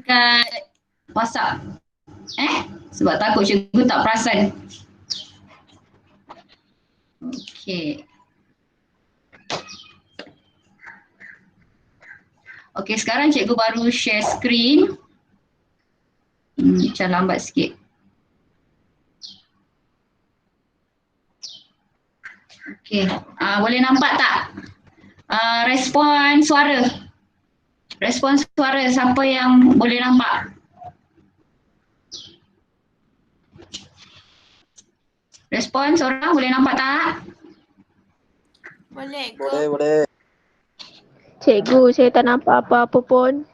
kat WhatsApp. Sebab takut cikgu tak perasan. Okey. Okey, sekarang cikgu baru share screen. Macam lambat sikit. Okey, boleh nampak tak? Respon suara. Respon suara, siapa yang boleh nampak? Respon seorang boleh nampak tak? Boleh ke? Boleh. Cikgu, saya tak nampak apa-apa pun.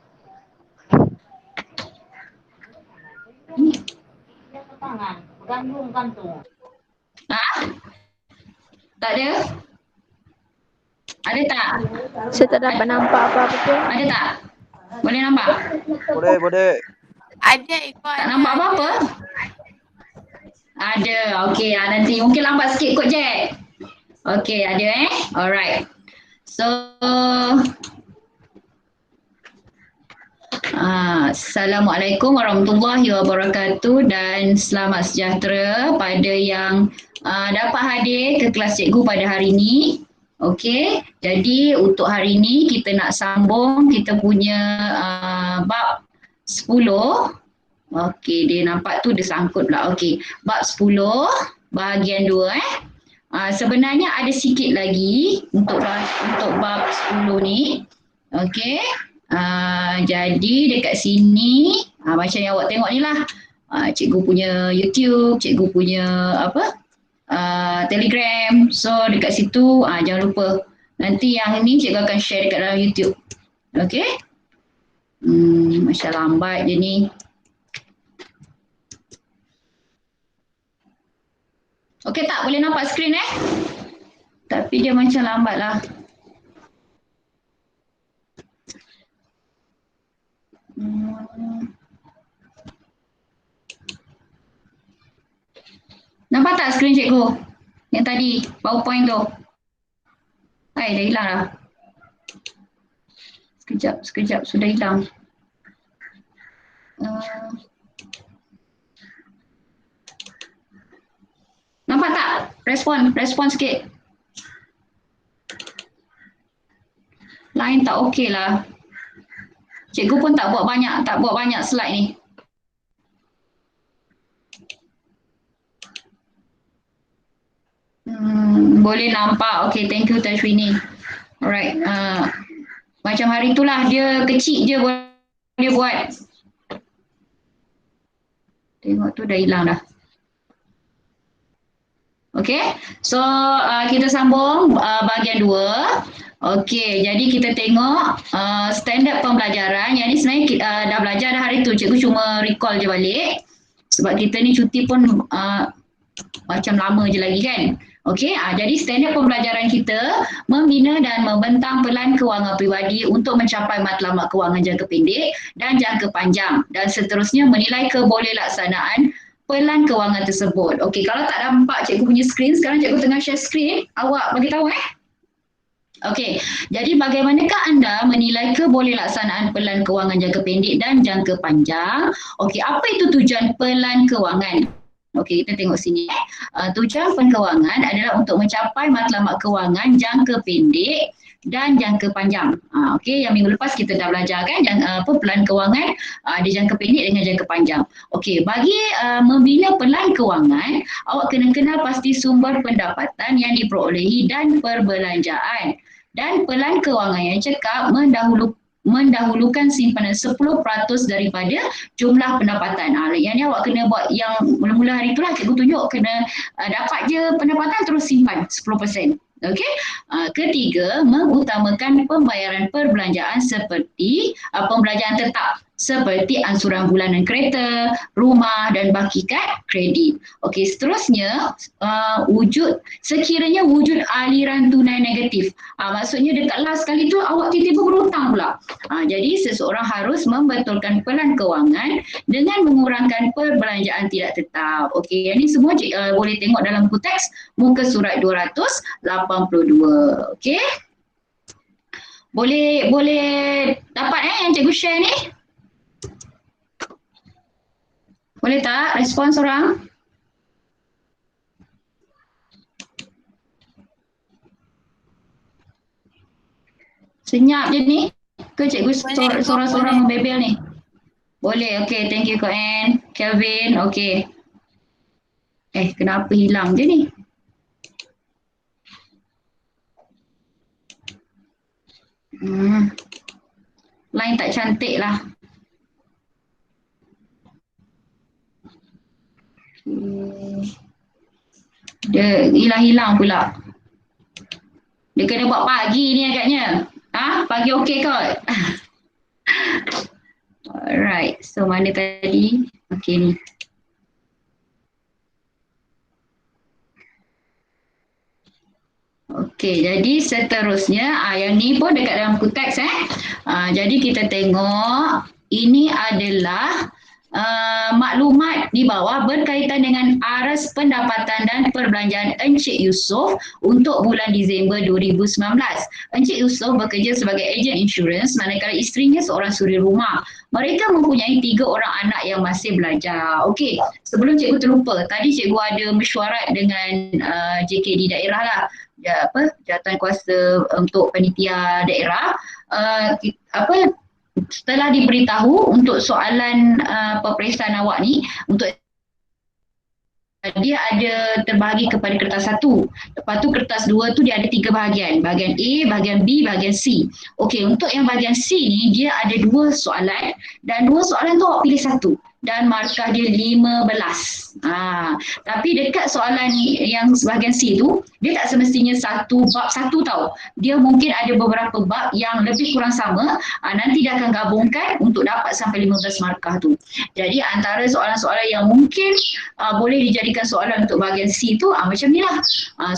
Tak ada? Ada tak? Saya tak dapat nampak apa-apa pun. Ada tak? Boleh nampak? Boleh. Ada ikut Tak nampak apa-apa? Ada. Okey, nanti mungkin lambat sikit kot Jack. Okey, ada Alright. So, Assalamualaikum warahmatullahi wabarakatuh dan selamat sejahtera pada yang dapat hadir ke kelas cikgu pada hari ini. Okey, jadi untuk hari ini kita nak sambung kita punya bab 10. Okey, dia nampak tu dia sangkut pula. Okey, bab 10 bahagian 2 sebenarnya ada sikit lagi untuk bab 10 ni. Okey. Jadi dekat sini macam yang awak tengok ni lah. Cikgu punya YouTube, cikgu punya Telegram. So dekat situ jangan lupa. Nanti yang ni cikgu akan share dekat dalam YouTube. Okey. Macam lambat je ni. Okey tak? Boleh nampak skrin Tapi dia macam lambat lah. Nampak tak skrin cikgu? Yang tadi, PowerPoint tu. Dah hilang dah. Sekejap, sudah hilang. Nampak tak? Respon sikit. Lain tak okey lah. Cikgu pun tak buat banyak slide ni. Boleh nampak. Okay, thank you Tashwini. Alright. Macam hari itulah dia kecil je boleh buat. Tengok tu dah hilang dah. Okay. So kita sambung bahagian 2. Okay, jadi kita tengok standard pembelajaran. Yang ni sebenarnya kita, dah belajar dah hari tu. Cikgu cuma recall je balik. Sebab kita ni cuti pun macam lama je lagi kan. Okey, jadi standard pembelajaran kita membina dan membentang pelan kewangan peribadi untuk mencapai matlamat kewangan jangka pendek dan jangka panjang dan seterusnya menilai kebolehlaksanaan pelan kewangan tersebut. Okey, kalau tak nampak cikgu punya skrin, sekarang cikgu tengah share skrin, awak bagi tahu Okey, jadi bagaimanakah anda menilai kebolehlaksanaan pelan kewangan jangka pendek dan jangka panjang? Okey, apa itu tujuan pelan kewangan? Okey, kita tengok sini. Tujuan pelan kewangan adalah untuk mencapai matlamat kewangan jangka pendek dan jangka panjang. Okey, yang minggu lepas kita dah belajar kan pelan kewangan ada jangka pendek dengan jangka panjang. Okey, bagi membina pelan kewangan, awak kena kenal pasti sumber pendapatan yang diperolehi dan perbelanjaan. Dan pelan kewangan yang cekap mendahulukan simpanan 10% daripada jumlah pendapatan. Yang ni awak kena buat yang mula-mula hari itulah cikgu tunjuk kena dapat je pendapatan terus simpan 10%. Okey. Ketiga, mengutamakan pembayaran perbelanjaan seperti pembelanjaan tetap seperti ansuran bulanan kereta, rumah dan baki kad kredit. Okey, seterusnya sekiranya wujud aliran tunai negatif. Maksudnya dekat last kali tu awak tiba-tiba berhutang pula. Jadi seseorang harus membetulkan pelan kewangan dengan mengurangkan perbelanjaan tidak tetap. Okey, yang ni semua boleh tengok dalam buku teks muka surat 282. Okey. Boleh dapat yang cikgu share ni? Boleh tak respon seorang? Senyap je ni. Ke cikgu sorang-sorang membebel ni? Boleh, okey. Thank you Kak Ann. Kelvin, okey. Kenapa hilang je ni? Line tak cantik lah. Dia hilang-hilang pula. Dia kena buat pagi ni agaknya. Pagi okey kot? Alright, so mana tadi? Okey ni. Okey, jadi seterusnya yang ni pun dekat dalam buku teks jadi kita tengok ini adalah maklumat di bawah berkaitan dengan aras pendapatan dan perbelanjaan Encik Yusof untuk bulan Disember 2019. Encik Yusof bekerja sebagai ejen insurans manakala isterinya seorang suri rumah. Mereka mempunyai 3 orang anak yang masih belajar. Okey, sebelum cikgu terlupa, tadi cikgu ada mesyuarat dengan JKD daerah lah. Jawatan kuasa untuk panitia daerah. Setelah diberitahu untuk soalan peperiksaan awak ni, untuk dia ada terbahagi kepada kertas 1. Lepas tu kertas 2 tu dia ada 3 bahagian. Bahagian A, bahagian B, bahagian C. Okey, untuk yang bahagian C ni dia ada 2 soalan dan 2 soalan tu awak pilih 1 dan markah dia 15. Tapi dekat soalan yang bahagian C tu, dia tak semestinya bab 1 tau. Dia mungkin ada beberapa bab yang lebih kurang sama. Nanti dia akan gabungkan untuk dapat sampai 15 markah tu. Jadi antara soalan-soalan yang mungkin boleh dijadikan soalan untuk bahagian C tu macam ni lah.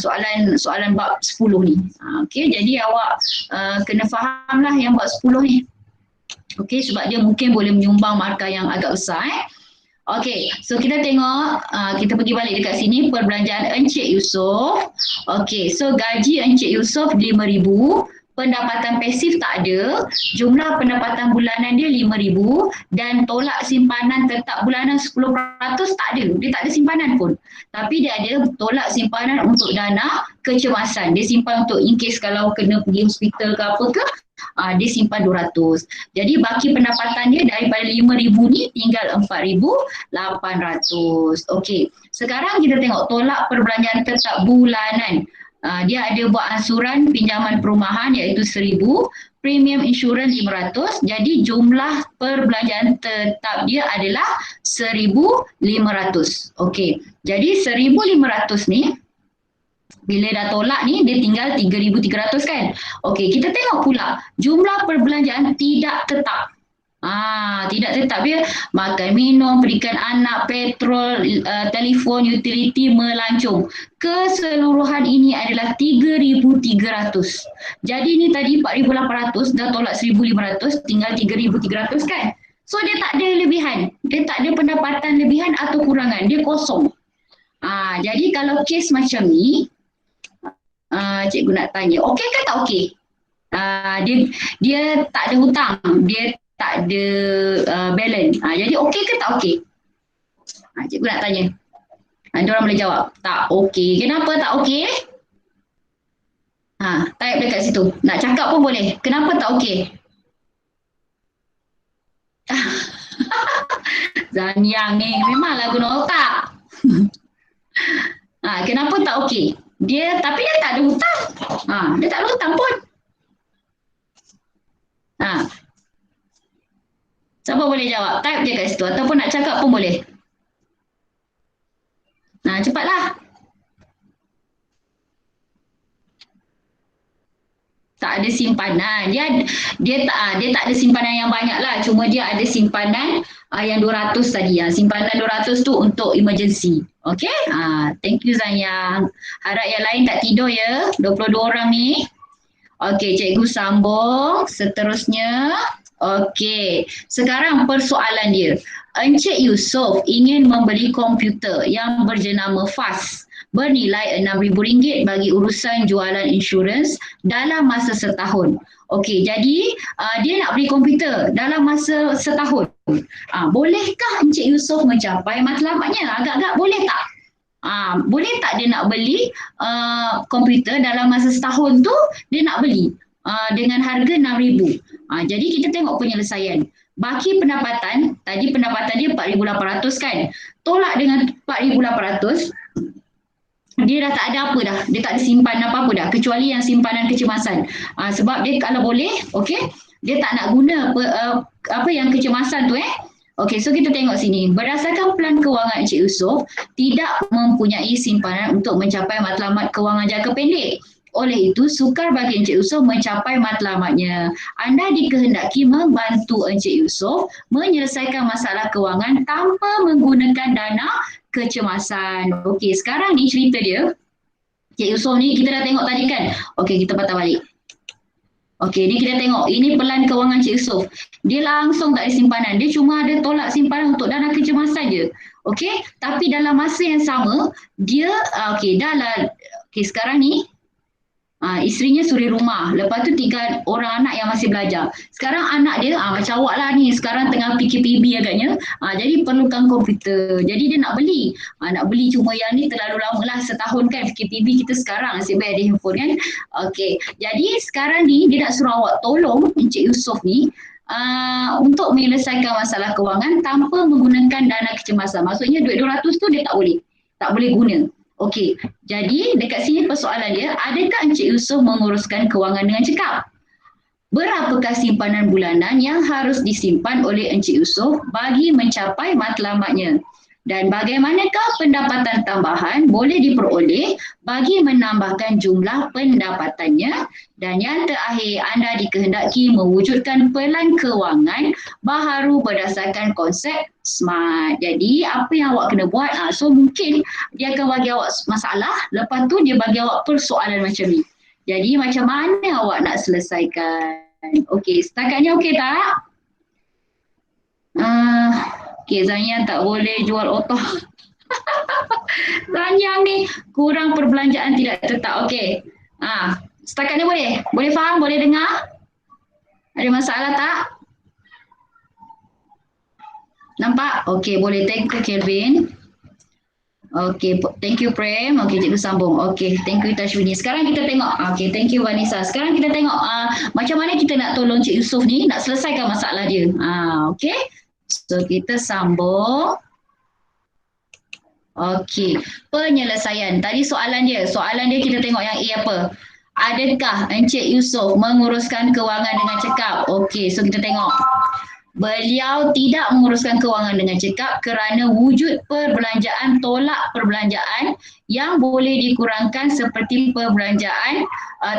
Soalan bab 10 ni. Okey, jadi awak kena faham lah yang bab 10 ni. Okey, sebab dia mungkin boleh menyumbang markah yang agak besar. Okey, so kita tengok, kita pergi balik dekat sini, perbelanjaan Encik Yusof. Okey, so gaji Encik Yusof 5,000, pendapatan pasif tak ada, jumlah pendapatan bulanan dia 5,000 dan tolak simpanan tetap bulanan 10% tak ada. Dia tak ada simpanan pun. Tapi dia ada tolak simpanan untuk dana kecemasan. Dia simpan untuk in case kalau kena pergi hospital ke apa ke, dia simpan 200. Jadi baki pendapatan dia daripada 5,000 ni tinggal 4,800. Okey. Sekarang kita tengok tolak perbelanjaan tetap bulanan. Dia ada buat ansuran pinjaman perumahan iaitu 1,000, premium insurans 500. Jadi jumlah perbelanjaan tetap dia adalah 1,500. Okey. Jadi 1,500 ni bila dah tolak ni dia tinggal 3,300 kan. Okey, kita tengok pula jumlah perbelanjaan tidak tetap. Tidak tetap dia makan minum, pendidikan anak, petrol, telefon, utility melancong. Keseluruhan ini adalah 3,300. Jadi ni tadi 4,800 dah tolak 1,500 tinggal 3,300 kan. So dia tak ada lebihan. Dia tak ada pendapatan lebihan atau kurangan. Dia kosong. Jadi kalau kes macam ni cikgu nak tanya, okey ke tak okey? Dia tak ada hutang, dia tak ada balance. Jadi okey ke tak okey? Cikgu nak tanya. Diorang boleh jawab, tak okey. Kenapa tak okey? Type dekat situ. Nak cakap pun boleh. Kenapa tak okey? Zaniang ni memanglah guna otak. Kenapa tak okey? Tapi dia tak ada hutang. Dia tak ada hutang pun. Siapa boleh jawab? Type je kat situ ataupun nak cakap pun boleh. Cepatlah. Tak ada simpanan. Dia tak ada simpanan yang banyak lah. Cuma dia ada simpanan yang 200 tadi. Simpanan 200 tu untuk emergency. Okay? Thank you Zanyang. Harap yang lain tak tidur ya. 22 orang ni. Okay, cikgu sambung. Seterusnya. Okay. Sekarang persoalan dia. Encik Yusof ingin membeli komputer yang berjenama FAS bernilai RM6,000 bagi urusan jualan insurans dalam masa setahun. Okey, jadi dia nak beli komputer dalam masa setahun. Bolehkah Encik Yusof mencapai matlamatnya? Agak-agak boleh tak? Boleh tak dia nak beli komputer dalam masa setahun tu dia nak beli dengan harga RM6,000. Jadi kita tengok penyelesaian. Baki pendapatan, tadi pendapatan dia RM4,800 kan. Tolak dengan RM4,800, dia dah tak ada apa dah. Dia tak ada simpanan apa-apa dah kecuali yang simpanan kecemasan. Sebab dia kalau boleh, okey, dia tak nak guna apa yang kecemasan tu Okey, so kita tengok sini. Berdasarkan pelan kewangan Encik Yusof, tidak mempunyai simpanan untuk mencapai matlamat kewangan jangka pendek. Oleh itu, sukar bagi Encik Yusof mencapai matlamatnya. Anda dikehendaki membantu Encik Yusof menyelesaikan masalah kewangan tanpa menggunakan dana kecemasan. Okey, sekarang ni cerita dia. Encik Yusof ni kita dah tengok tadi kan? Okey, kita patah balik. Okey, ni kita tengok. Ini pelan kewangan Cik Yusof. Dia langsung tak ada simpanan. Dia cuma ada tolak simpanan untuk dana kecemasan je. Okey, tapi dalam masa yang sama, dia, sekarang ni, isterinya suri rumah. Lepas tu 3 orang anak yang masih belajar. Sekarang anak dia, macam awak lah ni, sekarang tengah PKPB agaknya. Jadi perlukan komputer. Jadi dia nak beli. Nak beli cuma yang ni terlalu lama lah. Setahun kan PKPB kita sekarang. Asyik bayar di handphone kan. Okey. Jadi sekarang ni dia nak suruh awak tolong Encik Yusof ni untuk menyelesaikan masalah kewangan tanpa menggunakan dana kecemasan. Maksudnya duit 200 tu dia tak boleh guna. Okey, jadi dekat sini persoalan dia, adakah Encik Yusof menguruskan kewangan dengan cekap? Berapakah simpanan bulanan yang harus disimpan oleh Encik Yusof bagi mencapai matlamatnya? Dan bagaimanakah pendapatan tambahan boleh diperoleh bagi menambahkan jumlah pendapatannya? Dan yang terakhir, anda dikehendaki mewujudkan pelan kewangan baharu berdasarkan konsep SMART. Jadi apa yang awak kena buat, so mungkin dia akan bagi awak masalah, lepas tu dia bagi awak persoalan macam ni. Jadi macam mana awak nak selesaikan? Okey, setakat ni okey tak? Okey, Zanya tak boleh jual otoh. Zanya ni kurang perbelanjaan tidak tetap. Okey. Setakat ni boleh? Boleh faham? Boleh dengar? Ada masalah tak? Nampak? Okey, boleh. Thank you, Kelvin. Okey, thank you, Prem. Okey, cikgu sambung. Okey, thank you, Tashwini. Sekarang kita tengok. Okey, thank you, Vanessa. Sekarang kita tengok macam mana kita nak tolong Cik Yusof ni nak selesaikan masalah dia. Okey. So, kita sambung. Okey, penyelesaian. Tadi soalan dia kita tengok yang A apa? Adakah Encik Yusof menguruskan kewangan dengan cekap? Okey, so kita tengok. Beliau tidak menguruskan kewangan dengan cekap kerana wujud perbelanjaan tolak perbelanjaan yang boleh dikurangkan seperti perbelanjaan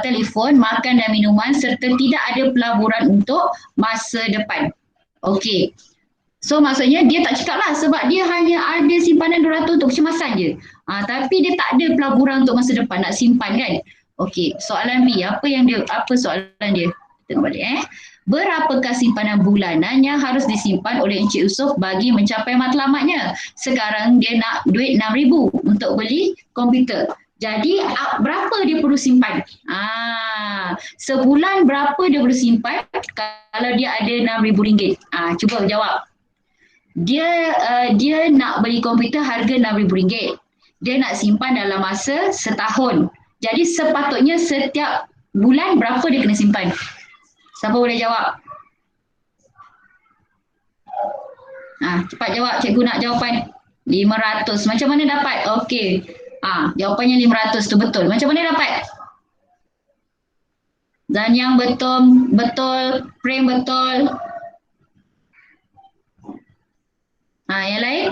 telefon, makan dan minuman serta tidak ada pelaburan untuk masa depan. Okey. So maksudnya dia tak cakap lah sebab dia hanya ada simpanan 200 untuk kecemasan je. Tapi dia tak ada pelaburan untuk masa depan nak simpan kan. Okey, soalan B, apa soalan dia? Tengok balik Berapakah simpanan bulanan yang harus disimpan oleh Encik Yusof bagi mencapai matlamatnya? Sekarang dia nak duit RM6,000 untuk beli komputer. Jadi berapa dia perlu simpan? Sebulan berapa dia perlu simpan kalau dia ada RM6,000? Cuba jawab. Dia nak beli komputer harga RM6,000. Dia nak simpan dalam masa setahun. Jadi sepatutnya setiap bulan berapa dia kena simpan? Siapa boleh jawab? Cepat jawab, cikgu nak jawapan. 500. Macam mana dapat? Okey. Jawapannya 500 tu betul. Macam mana dapat? Dan yang betul, frame betul. Yang lain?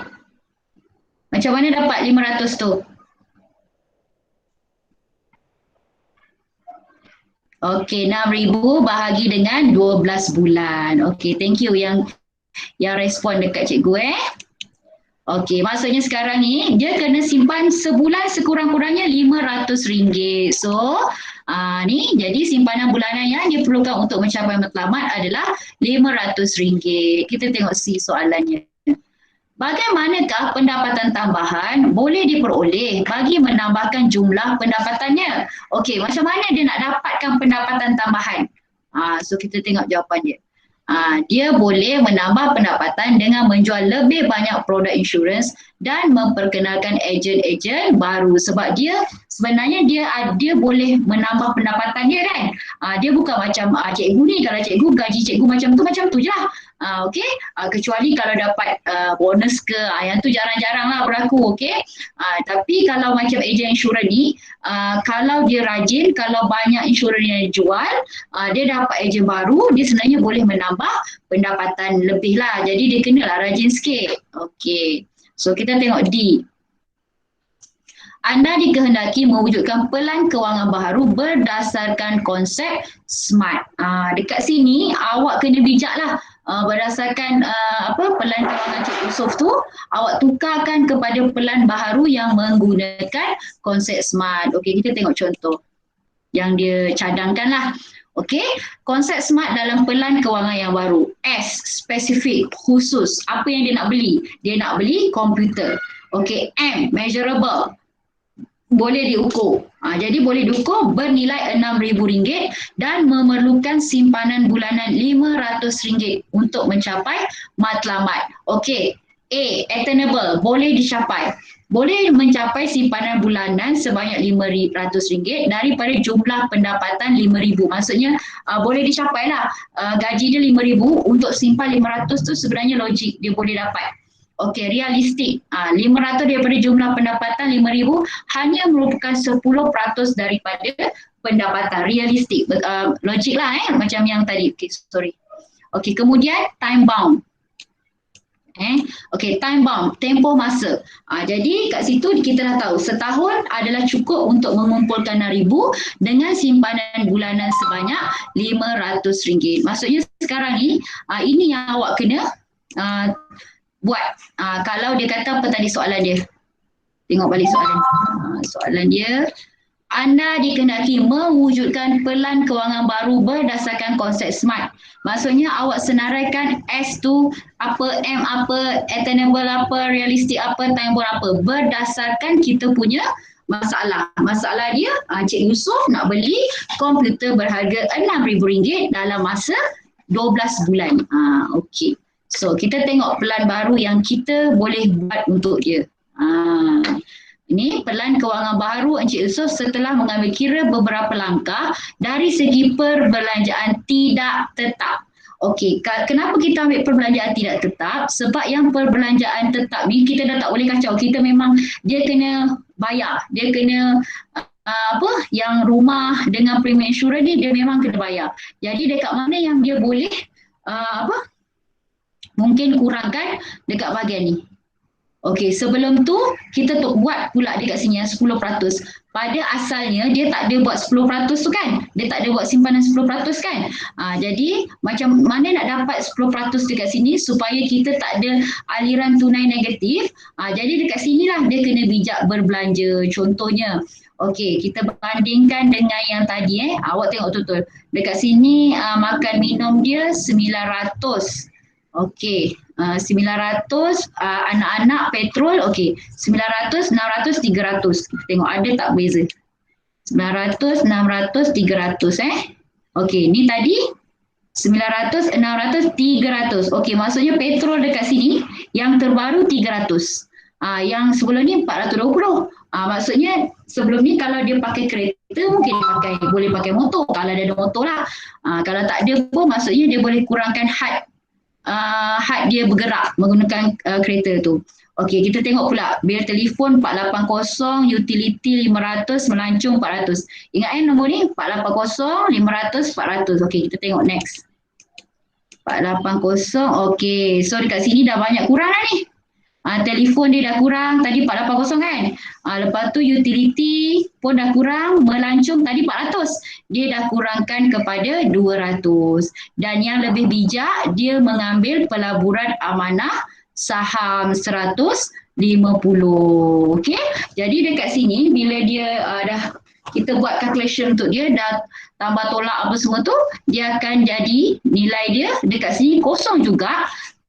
Macam mana dapat 500 tu? Okey, 6,000 bahagi dengan 12 bulan. Okey, thank you yang respon dekat cikgu Okey, maksudnya sekarang ni dia kena simpan sebulan sekurang-kurangnya RM500. So, ni jadi simpanan bulanan yang dia perlukan untuk mencapai matlamat adalah RM500. Kita tengok soalannya. Bagaimanakah pendapatan tambahan boleh diperoleh bagi menambahkan jumlah pendapatannya? Okey, macam mana dia nak dapatkan pendapatan tambahan? So kita tengok jawapan dia. Dia boleh menambah pendapatan dengan menjual lebih banyak produk insurans dan memperkenalkan ejen-ejen baru, sebab dia sebenarnya dia boleh menambah pendapatan dia kan. Dia bukan macam cikgu ni, kalau cikgu gaji cikgu macam tu je lah. Okey, kecuali kalau dapat bonus ke, yang tu jarang-jarang lah berlaku. Okey, tapi kalau macam ejen insurans ni, kalau dia rajin, kalau banyak insurans yang dijual, dia dapat ejen baru, dia sebenarnya boleh menambah pendapatan lebih lah. Jadi dia kenalah rajin sikit. Okey, so kita tengok D. Anda dikehendaki mewujudkan pelan kewangan baharu berdasarkan konsep SMART. Dekat sini awak kena bijak lah. Berdasarkan pelan kewangan Cik Yusof tu, awak tukarkan kepada pelan baharu yang menggunakan konsep SMART. Okey, kita tengok contoh yang dia cadangkan lah. Okey, konsep SMART dalam pelan kewangan yang baru. S, spesifik, khusus. Apa yang dia nak beli? Dia nak beli komputer. Okey, M, measurable, boleh diukur. Jadi boleh diukur bernilai RM6,000 dan memerlukan simpanan bulanan RM500 untuk mencapai matlamat. Okey, A, attainable, boleh dicapai. Boleh mencapai simpanan bulanan sebanyak RM500 daripada jumlah pendapatan RM5,000. Maksudnya boleh dicapai lah. Gaji dia RM5,000, untuk simpan RM500 tu sebenarnya logik, dia boleh dapat. Okey, realistik. 500 daripada jumlah pendapatan RM5,000 hanya merupakan 10% daripada pendapatan. Realistik. Logik lah macam yang tadi. Okey, sorry. Okey, kemudian time bound. Okey, time bound, tempoh masa. Jadi kat situ kita dah tahu setahun adalah cukup untuk mengumpulkan RM6,000 dengan simpanan bulanan sebanyak RM500. Maksudnya sekarang ni, ini yang awak kena buat. Kalau dia kata apa tadi soalan dia? Tengok balik soalan. Soalan dia, anda dikehendaki mewujudkan pelan kewangan baru berdasarkan konsep SMART. Maksudnya awak senaraikan S tu apa, M apa, attainable apa, realistik apa, time bound apa, berdasarkan kita punya masalah. Masalah dia, Cik Yusof nak beli komputer berharga RM6,000 dalam masa 12 bulan. Okey. So kita tengok pelan baru yang kita boleh buat untuk dia. Ini pelan kewangan baru Encik Yusof setelah mengambil kira beberapa langkah dari segi perbelanjaan tidak tetap. Okey, kenapa kita ambil perbelanjaan tidak tetap? Sebab yang perbelanjaan tetap ni kita dah tak boleh kacau. Kita memang dia kena bayar, dia kena yang rumah dengan premium insurans ni dia memang kena bayar. Jadi dekat mana yang dia boleh mungkin kurangkan dekat bahagian ni. Okey, sebelum tu kita buat pula dekat sini yang 10%. Pada asalnya dia tak ada buat 10% tu kan? Dia tak ada buat simpanan 10% kan? Jadi macam mana nak dapat 10% dekat sini supaya kita tak ada aliran tunai negatif? Jadi dekat sinilah dia kena bijak berbelanja. Contohnya, okey, kita bandingkan dengan yang tadi awak tengok betul-betul. Dekat sini makan minum dia 900. Okey, 900, anak-anak petrol, okey, 900, 600, 300. Tengok ada tak beza? 900, 600, 300 Okey, ni tadi 900, 600, 300. Okey, maksudnya petrol dekat sini yang terbaru 300. Yang sebelum ni 420. Maksudnya sebelum ni kalau dia pakai kereta mungkin dia boleh pakai motor, kalau dia ada motor lah. Kalau tak ada pun maksudnya dia boleh kurangkan had dia bergerak menggunakan kereta tu. Okey, kita tengok pula bil telefon 480, utility 500, melancong 400. Ingat nombor ni 480, 500, 400. Okey, kita tengok next. 480, okey. So dekat sini dah banyak kurang dah ni. Telefon dia dah kurang, tadi 480 kan. Lepas tu utility pun dah kurang, melancong tadi 400. Dia dah kurangkan kepada 200. Dan yang lebih bijak, dia mengambil pelaburan amanah saham 150. Okey. Jadi dekat sini bila dia dah kita buat calculation untuk dia, dah tambah tolak apa semua tu, dia akan jadi nilai dia dekat sini kosong juga.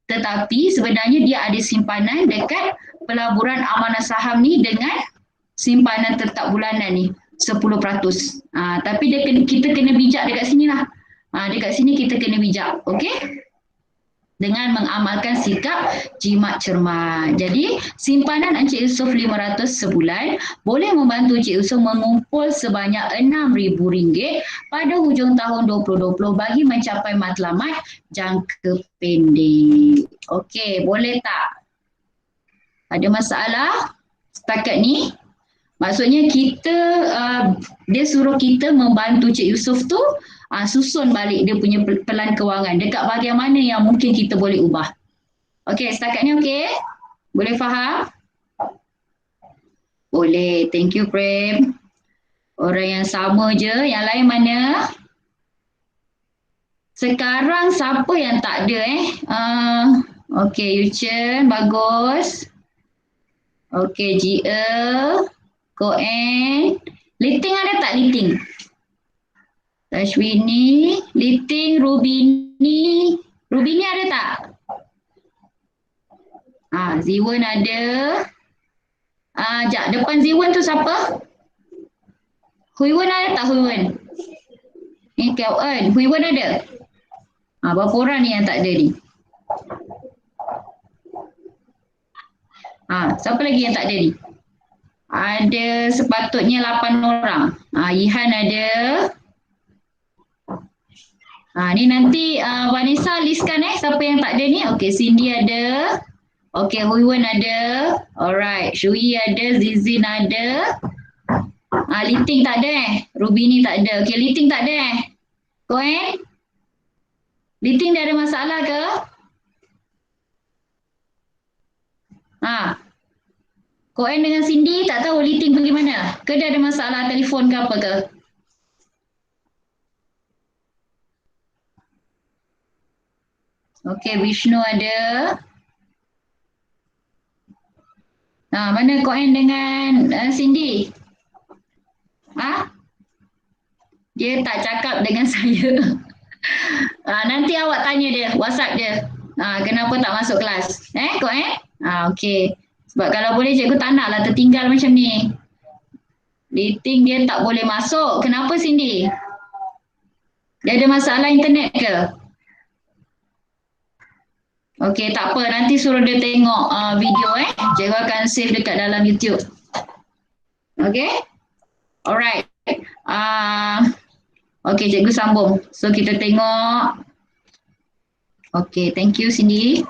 Tetapi sebenarnya dia ada simpanan dekat pelaburan amanah saham ni dengan simpanan tetap bulanan ni 10%. Tapi kita kena bijak dekat sini lah. Dekat sini kita kena bijak. Okey? dengan mengamalkan sikap jimat cermat. Jadi simpanan Encik Yusof 500 sebulan boleh membantu Encik Yusof mengumpul sebanyak RM6,000 pada hujung tahun 2020 bagi mencapai matlamat jangka pendek. Okey, boleh tak? Ada masalah setakat ni? Maksudnya kita, dia suruh kita membantu Cik Yusof tu susun balik dia punya pelan kewangan. Dekat bahagian mana yang mungkin kita boleh ubah. Okey, setakat ni okey? Boleh faham? Boleh. Thank you, Prem. Orang yang sama je. Yang lain mana? Sekarang siapa yang tak ada okey, Yuchen. Bagus. Okey, Gia. Koen. Liting ada tak Liting? Tashwini, Liting, Rubini. Rubini ada tak? Ziwan ada. Sekejap, depan Ziwan tu siapa? Huiwan ada tak Huiwan? Ni Kau-en. Huiwan ada? Berapa orang ni yang tak ada ni? Siapa lagi yang tak ada ni? Ada sepatutnya 8 orang. Ihan ada. Ni nanti Vanessa listkan siapa yang tak ada ni. Okey, Cindy ada. Okey, Huiwan ada. Alright, Shui ada, Zizin ada. Liting tak ada Rubini tak ada. Okey, Liting tak ada Koen? Liting dah ada masalah ke? Koen dengan Cindy tak tahu Liting pergi mana? Ke dia ada masalah telefon ke apa ke? Okey, Vishnu ada. Mana Koen dengan Cindy? Dia tak cakap dengan saya. Nanti awak tanya dia, WhatsApp dia. Kenapa tak masuk kelas? Koen? Okey. Sebab kalau boleh cikgu tak naklah tertinggal macam ni. Liting dia tak boleh masuk. Kenapa Cindy? Dia ada masalah internet ke? Okey, tak apa. Nanti suruh dia tengok video Cikgu akan save dekat dalam YouTube. Okey? Alright. Okey, cikgu sambung. So kita tengok. Okey, thank you Cindy.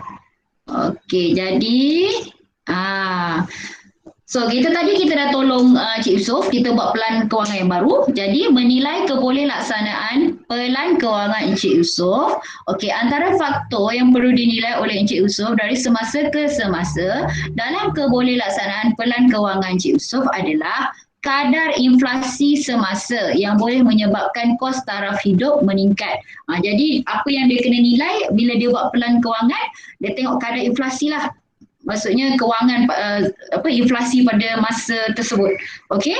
Okey, jadi so kita dah tolong Cik Yusof, kita buat pelan kewangan yang baru. Jadi menilai kebolehkelaksanaan pelan kewangan Encik Yusof. Okey, antara faktor yang perlu dinilai oleh Encik Yusof dari semasa ke semasa dalam kebolehkelaksanaan pelan kewangan Encik Yusof adalah kadar inflasi semasa yang boleh menyebabkan kos taraf hidup meningkat. Jadi apa yang dia kena nilai bila dia buat pelan kewangan, dia tengok kadar inflasi lah. Maksudnya kewangan inflasi pada masa tersebut. Okey?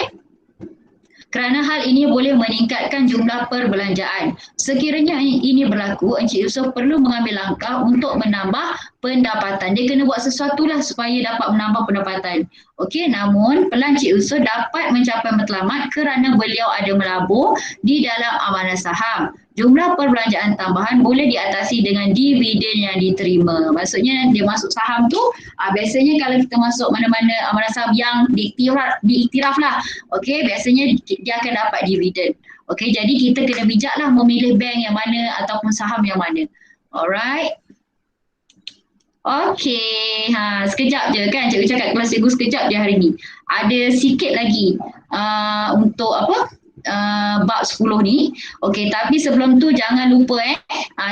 Kerana hal ini boleh meningkatkan jumlah perbelanjaan. Sekiranya ini berlaku, Encik Yusof perlu mengambil langkah untuk menambah pendapatan. Dia kena buat sesuatu lah supaya dapat menambah pendapatan. Okey, namun pelan Encik Yusof dapat mencapai matlamat kerana beliau ada melabur di dalam amanah saham. Jumlah perbelanjaan tambahan boleh diatasi dengan dividen yang diterima. Maksudnya dia masuk saham tu, biasanya kalau kita masuk mana-mana amanah saham yang diiktiraf lah. Okey, biasanya dia akan dapat dividen. Okey, jadi kita kena bijaklah memilih bank yang mana ataupun saham yang mana. Alright. Okey, sekejap je kan cikgu cakap kelas cikgu sekejap je hari ni. Ada sikit lagi untuk bab 10 ni. Okey, tapi sebelum tu jangan lupa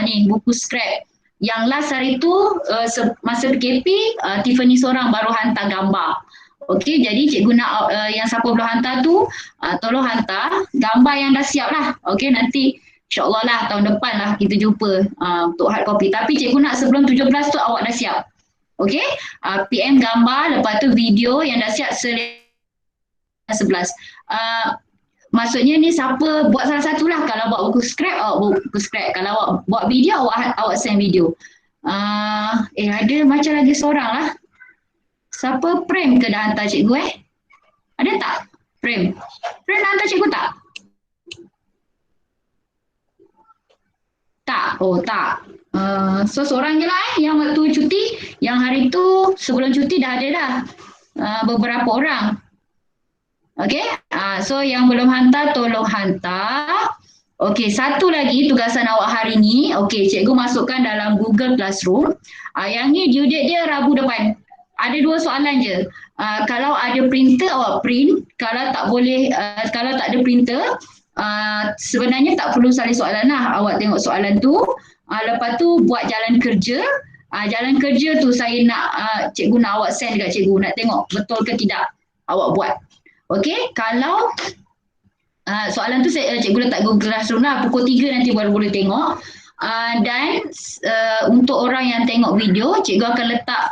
ni buku scrap. Yang last hari tu masa PKP Tiffany seorang baru hantar gambar. Okey, jadi cikgu nak yang siapa belum hantar tu tolong hantar gambar yang dah siap lah. Okey, nanti InsyaAllah lah tahun depan lah kita jumpa untuk hard copy. Tapi cikgu nak sebelum 17 tu awak dah siap. Okey, PM gambar, lepas tu video yang dah siap 11. Maksudnya ni siapa buat salah satu lah. Kalau buat buku scrap, awak buat buku scrap. Kalau awak buat video, awak send video. Ada macam lagi seorang lah. Siapa? Prem ke dah hantar cikgu Ada tak? Prem dah hantar cikgu tak? Tak. tak? Oh tak. So seorang je lah yang waktu cuti. Yang hari tu sebelum cuti dah ada dah. Beberapa orang. Okay. So yang belum hantar tolong hantar. Okey, satu lagi tugasan awak hari ni. Okey, cikgu masukkan dalam Google Classroom. Yang ni due date dia Rabu depan. Ada 2 soalan je. Kalau ada printer awak print. Kalau tak boleh, kalau tak ada printer, sebenarnya tak perlu salin soalan lah. Awak tengok soalan tu. Lepas tu buat jalan kerja. Jalan kerja tu saya nak, cikgu nak awak send dekat cikgu. Nak tengok betul ke tidak awak buat. Okey, kalau soalan tu cikgu letak Google Classroom lah. Pukul 3 nanti baru boleh tengok. Dan untuk orang yang tengok video, cikgu akan letak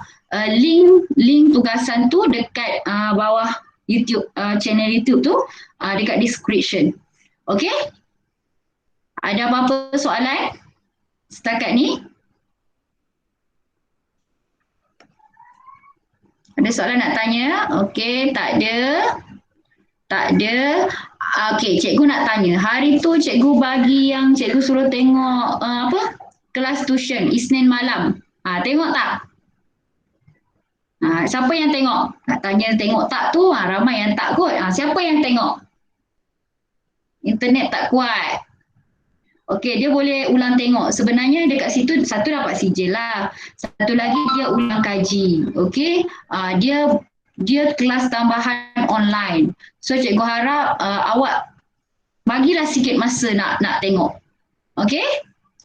link tugasan tu dekat bawah YouTube, channel YouTube tu, dekat description. Okey? Ada apa-apa soalan setakat ni? Ada soalan nak tanya? Okey, tak ada. Tak ada. Okey, cikgu nak tanya. Hari tu cikgu bagi yang cikgu suruh tengok kelas tuition Isnin malam. Tengok tak? Siapa yang tengok? Nak tanya tengok tak tu, ramai yang tak kot. Siapa yang tengok? Internet tak kuat. Okey, dia boleh ulang tengok. Sebenarnya dekat situ satu dapat sijil lah. Satu lagi dia ulang kaji. Okey, dia kelas tambahan online. So cikgu harap awak bagilah sikit masa nak tengok. Okey?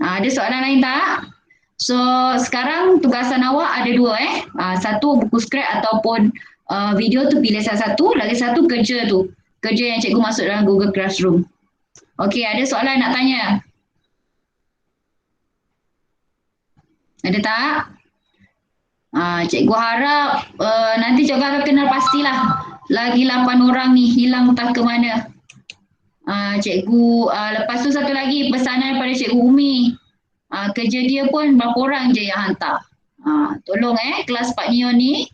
Ada soalan lain tak? So sekarang tugasan awak ada 2 satu buku skrip ataupun video tu pilih salah satu. Lagi satu kerja tu. Kerja yang cikgu masuk dalam Google Classroom. Okey, ada soalan nak tanya? Ada tak? Cikgu harap nanti cikgu akan kenal pastilah lagi 8 orang ni hilang entah ke mana. Cikgu, lepas tu satu lagi pesanan daripada Cikgu Umi. Kerja dia pun berapa orang je yang hantar. Tolong kelas Pak Nio ni.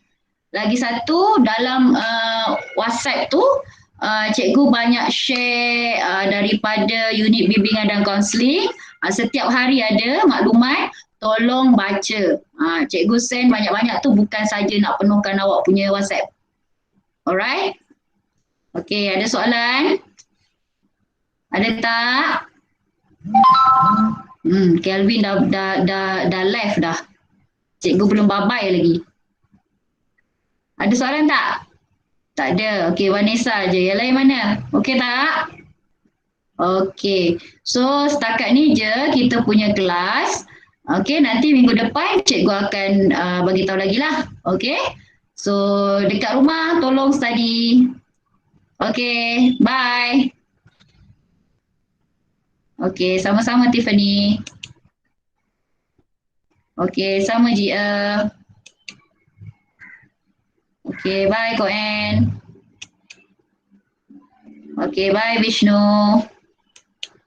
Lagi satu dalam WhatsApp tu, cikgu banyak share daripada unit bimbingan dan kaunseling. Setiap hari ada maklumat, tolong baca. Cikgu send banyak-banyak tu bukan saja nak penuhkan awak punya WhatsApp. Alright? Okey, ada soalan? Ada tak? Kelvin dah live dah. Cikgu belum bye-bye lagi. Ada soalan tak? Tak ada. Okey, Vanessa je. Yang lain mana? Okey tak? Okey. So, setakat ni je kita punya kelas. Okey, nanti minggu depan cikgu akan bagi tahu lagi lah. Okey. So, dekat rumah tolong study. Okey, bye. Okey, sama-sama Tiffany. Okey, sama Jia. Okey, bye Koen. Okey, bye Vishnu.